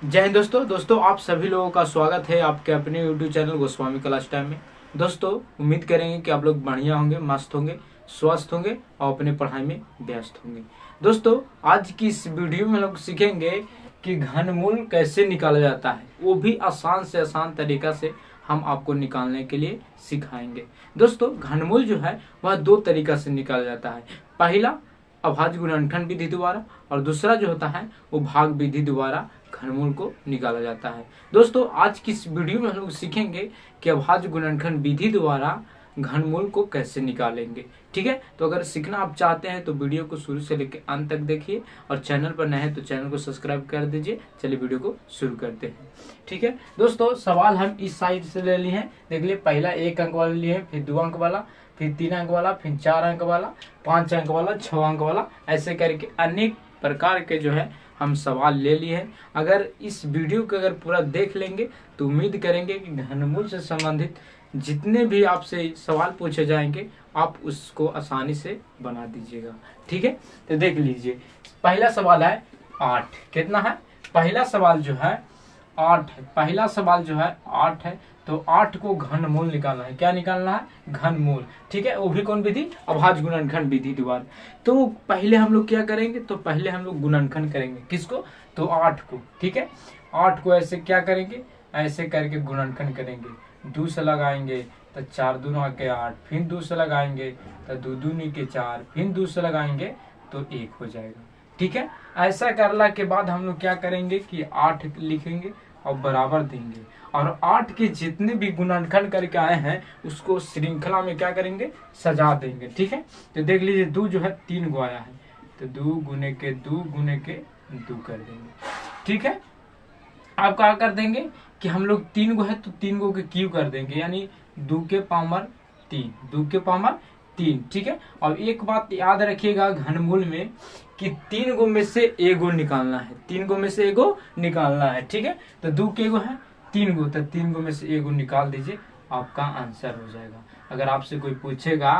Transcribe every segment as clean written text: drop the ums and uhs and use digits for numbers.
जय हिंद दोस्तों आप सभी लोगों का स्वागत है आपके अपने YouTube channel Goswami class time में। दोस्तों उम्मीद करेंगे कि आप लोग बढ़िया होंगे, मस्त होंगे, स्वस्थ होंगे और अपने पढ़ाई में व्यस्त होंगे। दोस्तों आज की इस वीडियो में हम लोग सीखेंगे कि घनमूल कैसे निकाला जाता है, वो भी आसान से आसान तरीका से हम आपको निकालने के लिए सिखाएंगे। दोस्तों घनमूल जो है वह दो तरीका से निकाला जाता है। पहला अभाज्य गुणनखंड विधि द्वारा और दूसरा जो होता है वो भाग विधि द्वारा घनमूल को निकाला जाता है। दोस्तों आज की इस वीडियो में हम लोग सीखेंगे कि अभाज्य गुणनखंड विधि द्वारा घनमूल को कैसे निकालेंगे। ठीक है, तो अगर सीखना आप चाहते हैं तो वीडियो को शुरू से लेकर अंत तक देखिए और चैनल पर नए हैं तो चैनल को सब्सक्राइब कर दीजिए। चलिए वीडियो को शुरू करते हैं। ठीक है दोस्तों, सवाल हम इस साइड से ले लिए हैं। देख लिए, पहला 1 अंक वाला लिए हैं, फिर 2 अंक वाला, फिर 3 अंक वाला, फिर 4 अंक वाला, 5 अंक वाला, 6 अंक वाला, ऐसे करके अनेक प्रकार के जो है हम सवाल ले लिए हैं। अगर इस वीडियो को अगर पूरा देख लेंगे तो उम्मीद करेंगे कि घनमूल से संबंधित जितने भी आपसे सवाल पूछे जाएंगे आप उसको आसानी से बना दीजिएगा। ठीक है, तो देख लीजिए, पहला सवाल है 8। कितना है? पहला सवाल जो है 8 है। पहला सवाल जो है 8 है, तो 8 को घनमूल निकालना है। क्या निकालना है? घनमूल। ठीक है, वो भी कौन विधि? अभाज्य गुणनखंड विधि द्वारा। तो पहले हम लोग क्या करेंगे? तो पहले हम लोग गुणनखंड करेंगे। किसको? तो 8 को। ठीक है, 8 को ऐसे क्या करेंगे? ऐसे करके गुणनखंड करेंगे। 2 से लगाएंगे तो 4 दूना के 8, फिर 2 से लगाएंगे तो 2 दूनी के 4, फिर 2 से लगाएंगे तो 1 हो जाएगा। ठीक है, ऐसा करने के बाद हम लोग क्या करेंगे कि 8 लिखेंगे और बराबर देंगे और 8 के जितने भी गुणनखंड करके आए हैं उसको श्रृंखला में क्या करेंगे? सजा देंगे। ठीक है, तो देख लीजिए 2 जो है 3 गो आया है तो 2 गुने के 2 गुने के 2 कर देंगे। ठीक है, अब क्या कर देंगे कि हम लोग 3 गो है तो 3 गो के क्यू कर देंगे, यानी 2 के पावर 3, 2 के पावर 3। ठीक है, और एक बात याद रखिएगा घनमूल में कि 3 गो में से एगो निकालना है। 3 गो में से एगो निकालना है। ठीक है, तो 2 के गो है 3 गो, तो 3 गो में से एगो निकाल दीजिए, आपका आंसर हो जाएगा। अगर आपसे कोई पूछेगा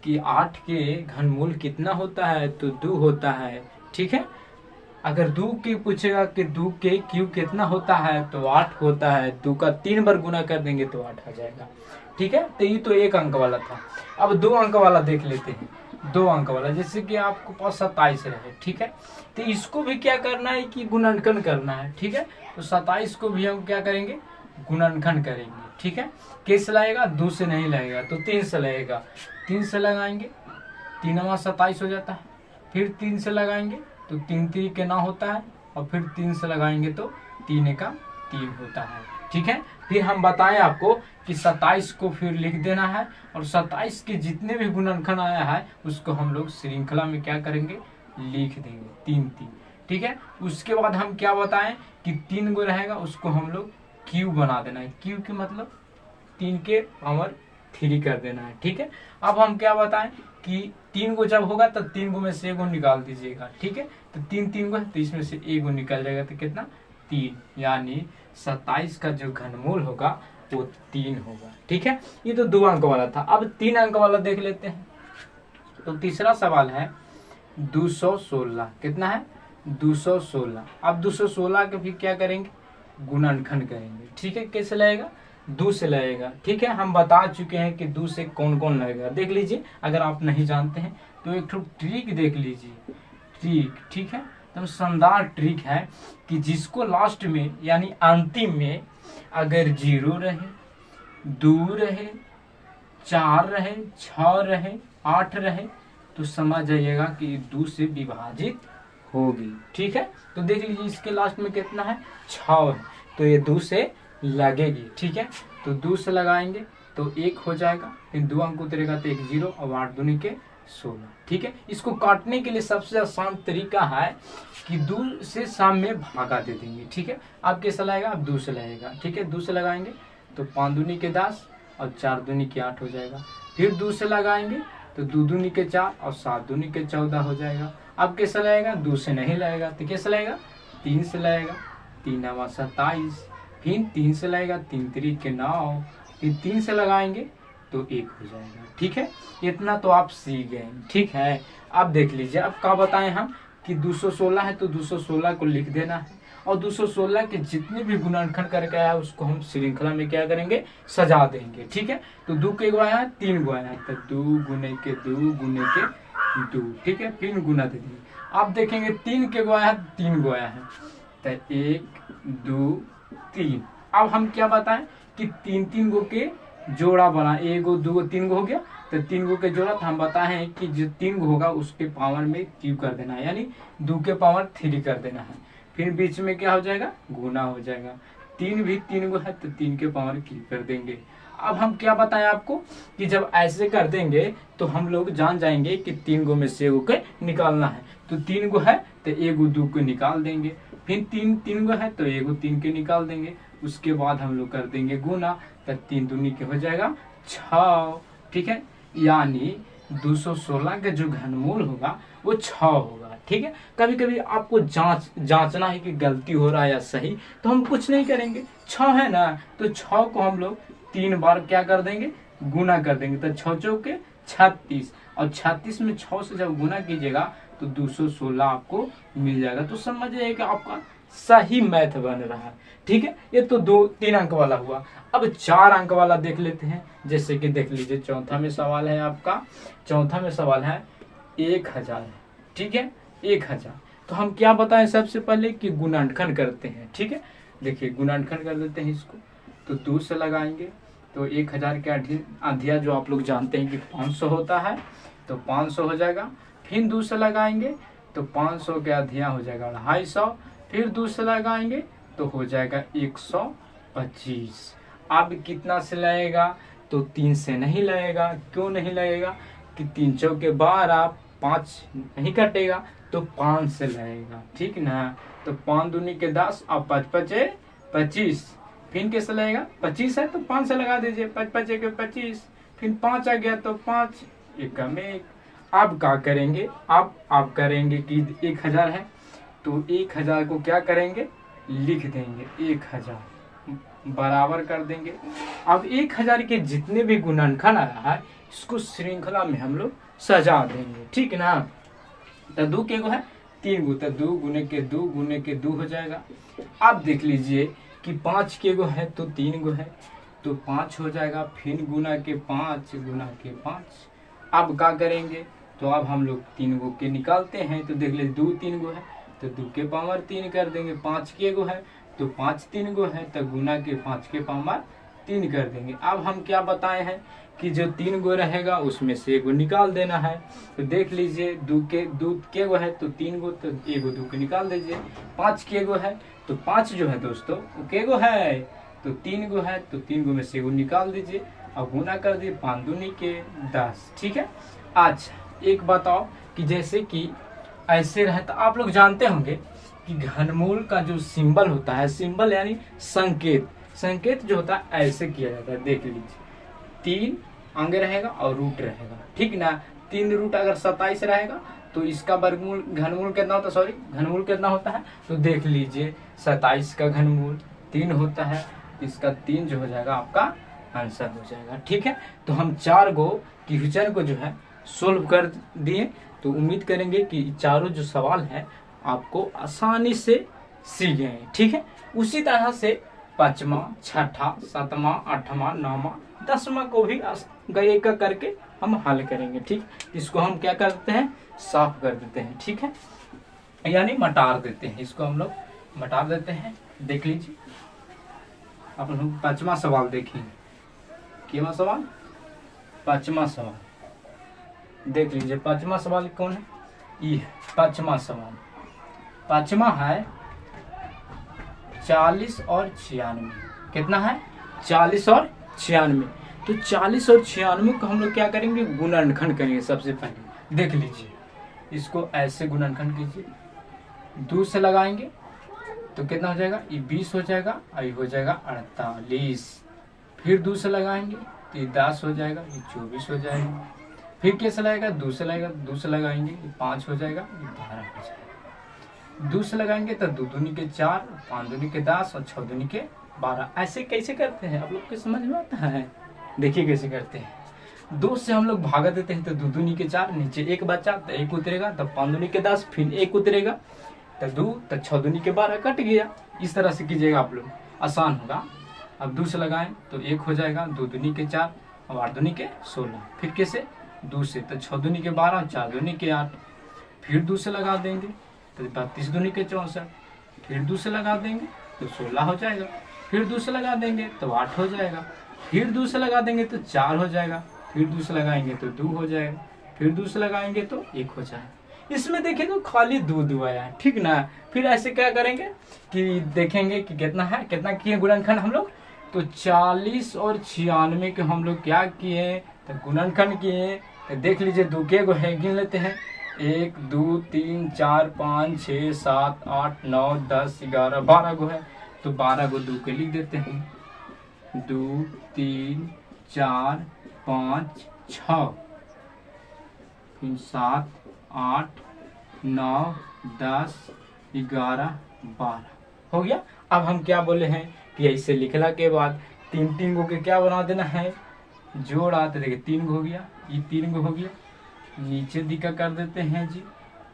कि 8 के घनमूल कितना होता है तो 2 होता है। ठीक है, अगर 2 के पूछेगा कि 2 के क्यू कितना होता है तो 8 होता है। 2 का 3 बार गुना कर देंगे तो 8 आ जाएगा। ठीक है, तो ये तो 1 अंक वाला था। अब 2 अंक वाला देख लेते हैं। 2 अंक वाला जैसे कि आपको पास 27 रहे। ठीक है, तो इसको भी क्या करना है कि गुणनखंड करना है। ठीक है, तो 27 को भी हम क्या करेंगे? गुणनखंड करेंगे। ठीक है, कैसे लगेगा? 2 से नहीं लगेगा तो 3 से लगेगा। 3 से लगाएंगे, 3 27 हो जाता है। फिर 3 से लगाएंगे तो 3 3 के 9 होता है और फिर 3 से लगाएंगे तो 3 का 3 होता है। ठीक है, फिर हम बताएं आपको कि 27 को फिर लिख देना है और 27 के जितने भी गुणनखंड आया है उसको हम लोग श्रृंखला में क्या करेंगे? लिख देंगे 3 3। ठीक है, उसके बाद हम क्या बताएं कि 3 गो रहेगा उसको हम लोग क्यू बना देना है। क्यू के मतलब 3 के पावर 3 कर देना है। ठीक है, अब हम क्या बताएं कि 3 गो जब होगा तब 3 गो में से एगो निकाल दीजिएगा। ठीक है, तो 3 गो है तो इसमें से एगो निकल जाएगा तो कितना? 3, यानी 27 का जो घनमूल होगा वो 3 होगा। ठीक है, ये तो 2 अंक वाला था। अब 3 अंक वाला देख लेते हैं। तो तीसरा सवाल है 216। कितना है? 216। अब 216 के फिर क्या करेंगे? गुणनखंड करेंगे। ठीक है, कैसे लगेगा? 2 से लगेगा। ठीक है, हम बता चुके हैं कि 2 से कौन कौन लगेगा। देख लीजिए, अगर आप नहीं जानते हैं तो एक ठो ट्रिक देख लीजिए। ट्रिक, ठीक है, तो शानदार ट्रिक है कि जिसको लास्ट में यानी अंतिम में अगर 0 रहे, 2 रहे, 4 रहे, 6 रहे, 8 रहे तो समझ जाइएगा कि 2 से विभाजित होगी। ठीक है, तो देख लीजिए इसके लास्ट में कितना है? 6 है, तो ये 2 से लगेगी। ठीक है, तो 2 से लगाएंगे तो 1 हो जाएगा, फिर 2 अंक उतरेगा तो 1 0 और 8 दूनी के 16। ठीक है, इसको काटने के लिए सबसे आसान तरीका है कि 2 से शाम में भागा दे देंगे। ठीक है, अब कैसा लगेगा? अब 2 से लगेगा। ठीक है, 2 से लगाएंगे तो 5 दूनी के 10 और 4 दूनी के 8 हो जाएगा। फिर 2 से लगाएंगे तो 2 दूनी के 4 और 7 दूनी के 14 हो जाएगा। अब कैसा लगेगा? 2 से नहीं लगेगा तो कैसा लगेगा? 3 से लगेगा। 3 9 27, फिर 3 से लगेगा, 3 3 के 9, फिर 3 से लगाएंगे तो 1 हो जाएगा। ठीक है, इतना तो आप सीख गए। ठीक है, अब देख लीजिए, अब क्या बताएं हम कि 216 है तो 216 को लिख देना है और 216 के जितने भी गुणनखंड करके आया उसको हम श्रृंखला में क्या करेंगे, सजा देंगे। ठीक है, तो 2 के गो आया है, 3 गो आया है, तो 2 गुने के 2 गुने के 2। ठीक है, फिर गुना दे देंगे। आप देखेंगे 3 के गो आया है, 3 गो आया है, तो 1 2 3। अब हम क्या बताएं कि 3 गो के जोड़ा बना, 1 गो 2 गो 3 गो हो गया, तो 3 गो के जोड़ा तो हम बताएं कि जो 3 गो होगा उसके पावर में क्यू कर देना है, यानी 2 के पावर 3 कर देना है। फिर बीच में क्या हो जाएगा, गुना हो जाएगा। 3 भी 3 गो है तो 3 के पावर क्यू कर देंगे। अब हम क्या बताएं आपको कि जब ऐसे कर देंगे तो हम लोग जान जाएंगे कि 3 गो में से 1 को निकालना है। तो 3 गो है तो 1 गो 2 को निकाल देंगे, फिर 3 गो है तो 1 गो 3 के निकाल देंगे। उसके बाद हम लोग कर देंगे गुना, तो 3 दूनी के हो जाएगा 6। ठीक है, यानी 216 का जो घनमूल होगा वो 6 होगा। ठीक है, कभी कभी आपको जांचना है कि गलती हो रहा है या सही, तो हम कुछ नहीं करेंगे, 6 है ना, तो 6 को हम लोग 3 बार क्या कर देंगे, गुना कर देंगे। तो 6 चौके 36, और 36 में 6 से जब गुना कीजिएगा तो 216 आपको मिल जाएगा। तो समझिए कि आपका सही मैथ बन रहा है। ठीक है, ये तो 3 अंक वाला हुआ। अब 4 अंक वाला देख लेते हैं। जैसे कि देख लीजिए, चौथा में सवाल है आपका, चौथा में सवाल है 1000 है। ठीक है, 1000। तो हम क्या बताएं सबसे पहले कि गुणनखंड करते हैं। ठीक है, देखिए गुणनखंड कर देते हैं इसको, तो 2 से लगाएंगे तो 1000 के आधिया जो आप लोग जानते हैं कि 500 होता है, तो 500 हो जाएगा। फिर 2 से लगाएंगे तो 500 के आधिया हो जाएगा 250, फिर 2 से लगाएंगे तो हो जाएगा 125। अब कितना से लगेगा, तो 3 से नहीं लगेगा। क्यों नहीं लगेगा कि 3 चौके 12, 5 नहीं कटेगा, तो 5 से लगेगा। ठीक ना, तो 5 दूनी के 10 और 5 पचे 25। फिर कैसे लगेगा, 25 है तो 5 से लगा दीजिए, 5 पचे के 25, फिर 5 आ गया तो 5 1 में 1। अब क्या करेंगे, अब आप करेंगे कि 1000 है तो 1000 को क्या करेंगे, लिख देंगे 1000 बराबर कर देंगे। अब 1000 के जितने भी गुणनखंड आया है इसको श्रृंखला में हम लोग सजा देंगे। ठीक है ना, तो 2 के गो है, 3 गो, तो 2 गुने के 2 गुने के 2 हो जाएगा। अब देख लीजिए कि 5 के गो है तो 3 गो है, तो 5 हो जाएगा, फिर गुना के 5 गुना के 5। अब क्या करेंगे, तो अब हम लोग 3 गो के निकालते हैं, तो देख लीजिए 2 3 गो है तो 2 के पावर 3 कर देंगे। 5 के गो है तो 5 3 गो है तो गुना के 5 के पावर 3 कर देंगे। अब हम क्या बताए हैं कि जो 3 गो रहेगा उसमें से 1 गो निकाल देना है। तो देख लीजिए 2 के गो है तो 3 गो, तो 1 गो 2 के निकाल दीजिए। 5 के गो है तो 5 जो है दोस्तों वो के गो है, तो 3 गो है तो 3 गो में से 1 गो निकाल दीजिए और गुना कर दिए 5 दूनी के 10। ठीक है, अच्छा एक बताओ कि जैसे कि ऐसे रहे तो आप लोग जानते होंगे कि घनमूल का जो सिंबल होता है, सिंबल यानी संकेत, संकेत जो होता है ऐसे किया जाता है। देख लीजिए 3 अंग रहेगा और रूट रहेगा। ठीक ना, 3 रूट अगर 27 रहेगा तो इसका वर्गमूल घनमूल कितना होता है, सॉरी घनमूल कितना होता है, तो देख लीजिए 27 का घनमूल 3 होता है, इसका 3 जो हो जाएगा आपका आंसर हो जाएगा। ठीक है, तो हम 4 गो क्वेश्चन को जो है सोल्व कर दिए। तो उम्मीद करेंगे कि चारों जो सवाल है आपको आसानी से सीख गए। ठीक है, उसी तरह से 5वां 6ठा 7वां 8वां 9वां 10वां को भी एक एक करके हम हल करेंगे। ठीक, इसको हम क्या करते हैं, साफ कर देते हैं। ठीक है, यानी मटार देते हैं, इसको हम लोग मटार देते हैं। देख लीजिए आप लोग 5वां सवाल देखिए, केवा सवाल, 5वां सवाल देख लीजिए। 5वां सवाल कौन है, ये 5वां सवाल। 5वां है 40 और 96। कितना है, 40 और 96। तो 40 और 96 को हम लोग क्या करेंगे, गुणनखंड करेंगे। सबसे पहले देख लीजिए, इसको ऐसे गुणनखंड कीजिए, 2 से लगाएंगे तो कितना हो जाएगा, ये 20 हो जाएगा और ये हो जाएगा 48। फिर 2 से लगाएंगे तो ये 10 हो जाएगा, ये 24 हो जाएगा। फिर कैसे लगेगा, 2 से लगेगा, 2 से लगाएंगे ये 5 हो जाएगा, ये 12 हो जाएगा। 2 से लगाएंगे तो 2 दूनी के 4, 5 दूनी के 10 और 6 दूनी के 12। ऐसे कैसे करते हैं आप लोग के समझ में आता है, देखिए कैसे करते हैं। 2 से हम लोग भागा देते हैं तो 2 दूनी के 4, नीचे 1 बचा तो 1 उतरेगा, तब 5 दूनी के 10, फिर 1 उतरेगा, तो 2 तो 6 दूनी के 12 कट गया। इस तरह से कीजिएगा आप लोग, आसान होगा। अब 2 से लगाएं तो 1 हो जाएगा, 2 दूनी के 4 और 8 दूनी के 16। फिर कैसे 2 से तो 6 दूनी के 12, 4 दूनी के 8। फिर 2 से लगा देंगे तो 32 दूनी के 64। फिर 2 से लगा देंगे तो 16 हो जाएगा। फिर 2 से लगा देंगे तो 8 हो जाएगा। फिर 2 से लगा देंगे तो 4 हो जाएगा। फिर 2 से लगाएंगे तो 2 हो जाएगा। फिर 2 से लगाएंगे तो 1 हो जाएगा। इसमें देखिए तो खाली 2 आया है, ठीक ना। फिर ऐसे क्या करेंगे कि देखेंगे कि कितना है, कितना किए गुणनखंड हम लोग। तो 40 और 96 के हम लोग क्या किए तो गुणनखंड किए। तो देख लीजिए 2 के गो है, गिन लेते हैं। 1 2 3 4 5 6 7 8 9 10 11 12 गो है। तो 12 गो 2 के लिख देते हैं। 2 3 4 5 6 फिर 7 8 9 10 11 12 हो गया। अब हम क्या बोले हैं कि ऐसे लिखला के बाद 3 गो के क्या बना देना है, जोड़ा। तो देखिए 3 गो हो गया, ये 3 गो हो गया। नीचे दिखा कर देते हैं जी।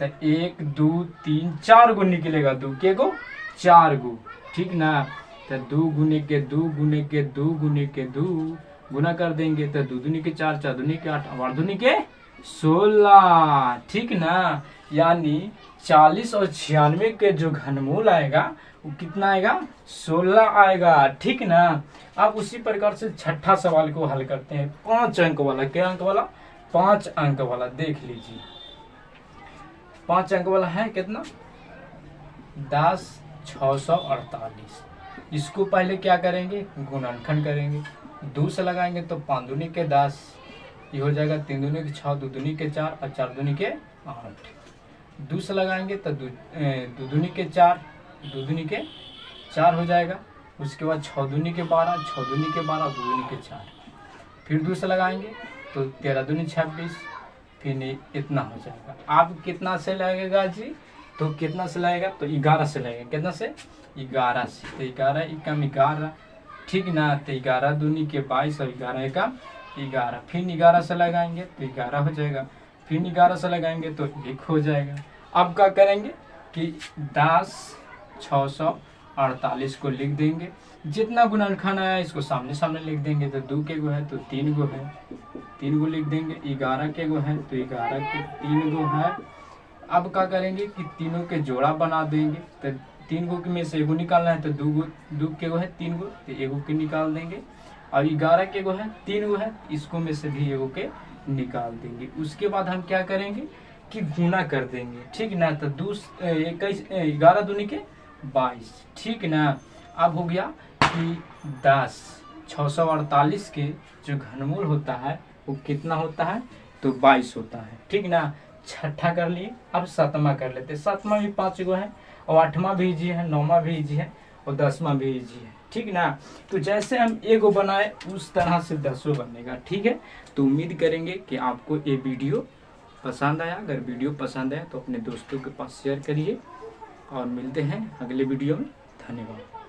तो 1 2 3 4 गो निकलेगा, 2 के गो 4 गो, ठीक ना। तो 2 गुने के 2 गुने के 2 गुने के 2 गुना कर देंगे तो 2 दूनी के 4, 4 दूनी के 8 और 8 दूनी के 16, ठीक ना। यानी 40 और 96 के जो घनमूल आएगा वो कितना आएगा, 16 आएगा, ठीक ना। अब उसी प्रकार से छठा सवाल को हल करते हैं, 5 अंक वाला। क्या अंक वाला, 5 अंक वाला। देख लीजिए 5 अंक वाला है कितना, 10 648। इसको पहले क्या करेंगे, गुणनखंड करेंगे। 2 से लगाएंगे तो 5 दूनी के 10, ये हो जाएगा। 3 दूनी के 6, 2 दूनी के 4 और 4 दूनी के 8। 2 से लगाएंगे तो 2 दूनी के 4, 2 दूनी के 4 हो जाएगा। उसके बाद 6 दूनी के 12, 6 दूनी के 12, 2 दूनी के 4। फिर 2 से लगाएंगे तो 13 दूनी 26। फिर इतना हो जाएगा। आप कितना से लगेगा जी, तो कितना से लगेगा तो 11 से लगेगा। कितना से, 11 से। तो 11 एकम 11, ठीक ना। तो 11 दूनी के 22 और 11 एकम 11। फिर 11 से लगाएंगे तो 11 हो जाएगा। फिर 11 से लगाएंगे तो 1 हो जाएगा। अब क्या करेंगे कि 10 648 को लिख देंगे। जितना गुणनखंड आया इसको सामने सामने लिख देंगे। तो 2 के गो है तो 3 गो है, 3 गो लिख देंगे। 11 के गो है तो 11 के 3 गो है। अब क्या करेंगे कि तीनों के जोड़ा बना देंगे। तो 3 गो में से एगो निकालना है तो 2 के गो है 3 गो, तो एगो के निकाल देंगे। और 11 के गो है 3 गो है, इसको में से भी एगो के निकाल देंगे। उसके बाद हम क्या करेंगे कि गुना कर देंगे, ठीक ना। तो 11 दूनी के 22, ठीक ना। अब हो गया कि 10 648 के जो घनमूल होता है वो कितना होता है तो 22 होता है, ठीक ना। छठा कर लिए। अब 7वां कर लेते। 7वां भी 5 गो है और 8वां भी इजी है, 9वां भी इजी है और 10वां भी इजी है, ठीक ना। तो जैसे हम एगो बनाए उस तरह से 10 बनेगा, ठीक है। तो उम्मीद करेंगे कि आपको ये वीडियो पसंद आया। अगर वीडियो पसंद आया तो अपने दोस्तों के पास शेयर करिए और मिलते हैं अगले वीडियो में। धन्यवाद।